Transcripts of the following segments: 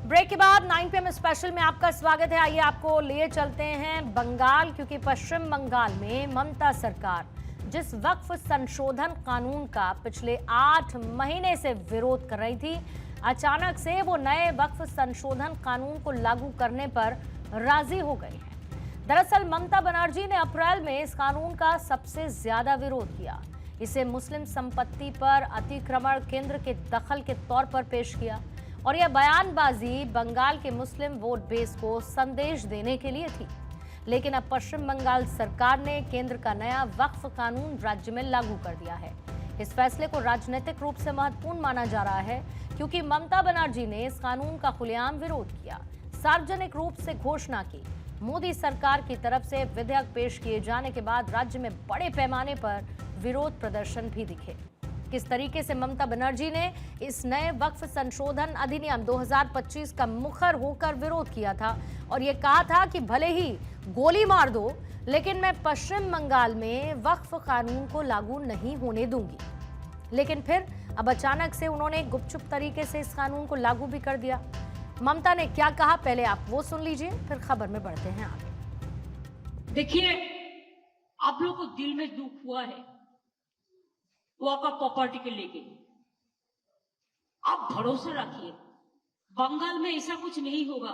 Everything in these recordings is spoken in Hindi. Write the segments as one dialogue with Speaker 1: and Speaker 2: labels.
Speaker 1: ब्रेक के बाद 9 PM स्पेशल में आपका स्वागत है। आइए आपको लिए चलते हैं बंगाल, क्योंकि पश्चिम बंगाल में ममता सरकार जिस वक्फ संशोधन कानून का पिछले 8 महीने से विरोध कर रही थी, अचानक से वो नए वक्फ संशोधन कानून को लागू करने पर राजी हो गई है। दरअसल ममता बनर्जी ने अप्रैल में इस कानून का सबसे ज्यादा विरोध किया। इसे मुस्लिम संपत्ति पर अतिक्रमण केंद्र के दखल के तौर पर पेश किया और यह बयानबाजी बंगाल के मुस्लिम वोट बेस को संदेश देने के लिए थी। लेकिन अब पश्चिम बंगाल सरकार ने केंद्र का नया वक्फ कानून राज्य में लागू कर दिया है। इस फैसले को राजनीतिक रूप से महत्वपूर्ण माना जा रहा है, क्योंकि ममता बनर्जी ने इस कानून का खुलेआम विरोध किया, सार्वजनिक रूप से घोषणा की। मोदी सरकार की तरफ से विधेयक पेश किए जाने के बाद राज्य में बड़े पैमाने पर विरोध प्रदर्शन भी दिखे। किस तरीके से ममता बनर्जी ने इस नए वक्फ संशोधन अधिनियम 2025 का मुखर होकर विरोध किया था और ये कहा था कि भले ही गोली मार दो, लेकिन मैं पश्चिम बंगाल में वक्फ कानून को लागू नहीं होने दूंगी। लेकिन फिर अब अचानक से उन्होंने गुपचुप तरीके से इस कानून को लागू भी कर दिया। ममता ने क्या कहा, पहले आप वो सुन लीजिए, फिर खबर में बढ़ते हैं आगे।
Speaker 2: देखिए, आप लोगों को दिल में दुख हुआ है वॉकअप प्रॉपर्टी के लेके। आप भरोसा रखिए, बंगाल में ऐसा कुछ नहीं होगा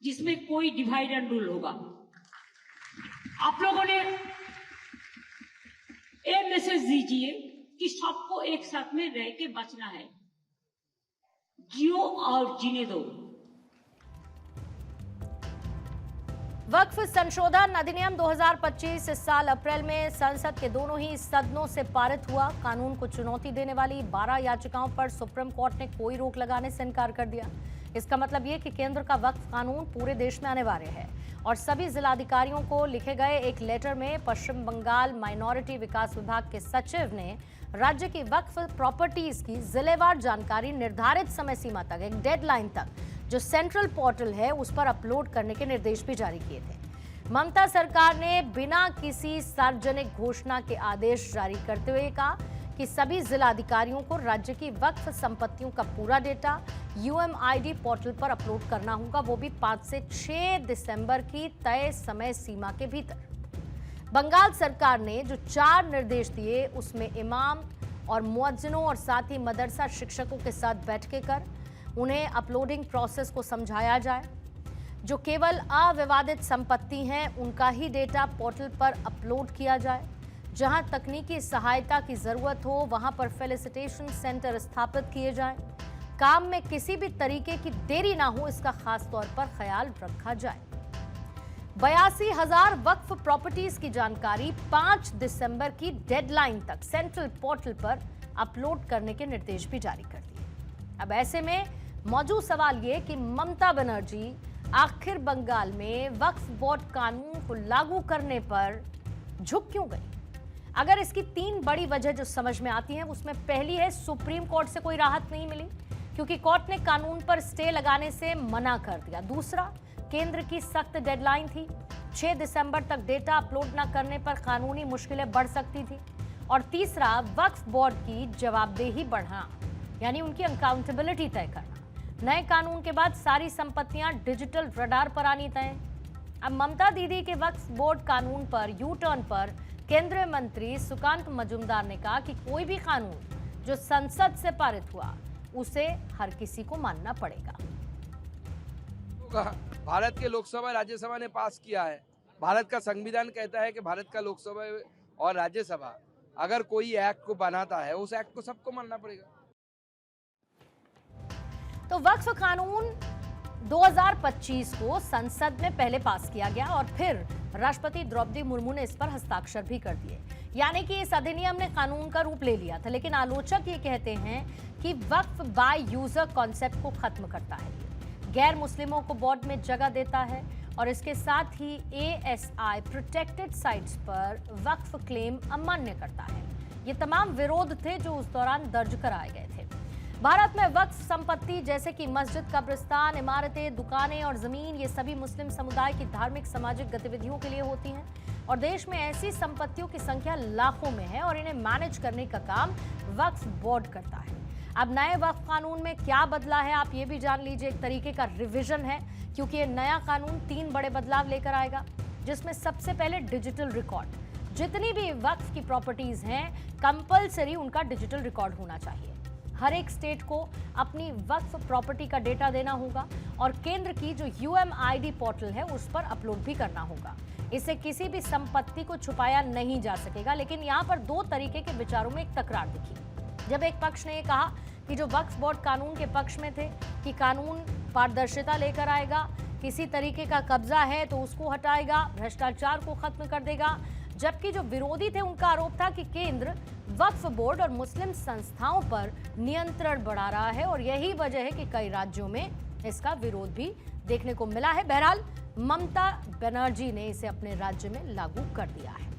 Speaker 2: जिसमें कोई डिवाइड एंड रूल होगा। आप लोगों ने ये मैसेज दीजिए कि सबको एक साथ में रह के बचना है, जियो और जीने दो।
Speaker 1: वक्फ संशोधन अधिनियम 2025 इस साल अप्रैल में संसद के दोनों ही सदनों से पारित हुआ। कानून को चुनौती देने वाली 12 याचिकाओं पर सुप्रीम कोर्ट ने कोई रोक लगाने से इनकार कर दिया। इसका मतलब ये कि केंद्र का वक्फ कानून पूरे देश में अनिवार्य है और सभी जिलाधिकारियों को लिखे गए एक लेटर में पश्चिम बंगाल माइनॉरिटी विकास विभाग के सचिव ने राज्य की वक्फ प्रॉपर्टीज की जिलेवार जानकारी निर्धारित समय सीमा तक, एक डेडलाइन तक, जो सेंट्रल पोर्टल है उस पर अपलोड करने के निर्देश भी जारी किए थे। ममता सरकार ने बिना किसी सार्वजनिक घोषणा के आदेश जारी करते हुए कहा कि सभी जिलाधिकारियों को राज्य की वक्फ संपत्तियों का पूरा डेटा UMID पोर्टल पर अपलोड करना होगा, वो भी 5 से 6 दिसंबर की तय समय सीमा के भीतर। बंगाल सरकार ने जो 4 निर्देश दिए उसमें इमाम और मुअज्जिनों और साथ ही मदरसा शिक्षकों के साथ बैठकें कर उन्हें अपलोडिंग प्रोसेस को समझाया जाए। जो केवल अविवादित संपत्ति हैं उनका ही डेटा पोर्टल पर अपलोड किया जाए। जहां तकनीकी सहायता की जरूरत हो वहां पर फेलिसिटेशन सेंटर स्थापित किए जाएं। काम में किसी भी तरीके की देरी ना हो, इसका खास तौर पर ख्याल रखा जाए। 82,000 वक्फ प्रॉपर्टीज की जानकारी 5 दिसंबर की डेडलाइन तक सेंट्रल पोर्टल पर अपलोड करने के निर्देश भी जारी कर दिए। अब ऐसे में मौजूद सवाल ये कि ममता बनर्जी आखिर बंगाल में वक्फ बोर्ड कानून को लागू करने पर झुक क्यों गई? अगर इसकी 3 बड़ी वजह जो समझ में आती हैं, उसमें पहली है सुप्रीम कोर्ट से कोई राहत नहीं मिली, क्योंकि कोर्ट ने कानून पर स्टे लगाने से मना कर दिया। दूसरा, केंद्र की सख्त डेडलाइन थी, 6 दिसंबर तक डेटा अपलोड न करने पर कानूनी मुश्किलें बढ़ सकती थी। और तीसरा, वक्फ बोर्ड की जवाबदेही बढ़ाना, यानी उनकी अकाउंटेबिलिटी तय करना। नए कानून के बाद सारी संपत्तियां डिजिटल रडार पर आनी तय। अब ममता दीदी के वक्फ बोर्ड कानून पर यू टर्न पर केंद्रीय मंत्री सुकांत मजूमदार ने कहा कि कोई भी कानून जो संसद से पारित हुआ उसे हर किसी को मानना पड़ेगा।
Speaker 3: भारत के लोकसभा राज्यसभा ने पास किया है। भारत का संविधान कहता है कि भारत का लोकसभा और राज्यसभा अगर कोई एक्ट को बनाता है, उस एक्ट को सबको मानना पड़ेगा।
Speaker 1: तो वक्फ कानून 2025 को संसद में पहले पास किया गया और फिर राष्ट्रपति द्रौपदी मुर्मू ने इस पर हस्ताक्षर भी कर दिए, यानी कि इस अधिनियम ने कानून का रूप ले लिया था। लेकिन आलोचक ये कहते हैं कि वक्फ बाय यूजर कॉन्सेप्ट को खत्म करता है, गैर मुस्लिमों को बोर्ड में जगह देता है और इसके साथ ही ASI प्रोटेक्टेड साइट्स पर वक्फ क्लेम अमान्य करता है। ये तमाम विरोध थे जो उस दौरान दर्ज कराए गए थे। भारत में वक्फ संपत्ति जैसे कि मस्जिद, कब्रिस्तान, इमारतें, दुकानें और जमीन, ये सभी मुस्लिम समुदाय की धार्मिक सामाजिक गतिविधियों के लिए होती हैं और देश में ऐसी संपत्तियों की संख्या लाखों में है और इन्हें मैनेज करने का काम वक्फ बोर्ड करता है। अब नए वक्फ कानून में क्या बदला है आप ये भी जान लीजिए। एक तरीके का रिवीजन है, क्योंकि ये नया कानून 3 बड़े बदलाव लेकर आएगा, जिसमें सबसे पहले डिजिटल रिकॉर्ड। जितनी भी वक्फ की प्रॉपर्टीज हैं, कंपलसरी उनका डिजिटल रिकॉर्ड होना चाहिए। हर एक स्टेट को अपनी वक्फ प्रॉपर्टी का डेटा देना होगा और केंद्र की जो UMID पोर्टल है उस पर अपलोड भी करना होगा। इससे किसी भी संपत्ति को छुपाया नहीं जा सकेगा। लेकिन यहाँ पर 2 तरीके के विचारों में एक टकरार दिखी। जब एक पक्ष ने ये कहा कि जो वक्फ बोर्ड कानून के पक्ष में थे कि कानून पारदर्शिता लेकर आएगा, किसी तरीके का कब्जा है तो उसको हटाएगा, भ्रष्टाचार को खत्म कर देगा, जबकि जो विरोधी थे उनका आरोप था कि केंद्र वक्फ बोर्ड और मुस्लिम संस्थाओं पर नियंत्रण बढ़ा रहा है और यही वजह है कि कई राज्यों में इसका विरोध भी देखने को मिला है। बहरहाल ममता बनर्जी ने इसे अपने राज्य में लागू कर दिया है।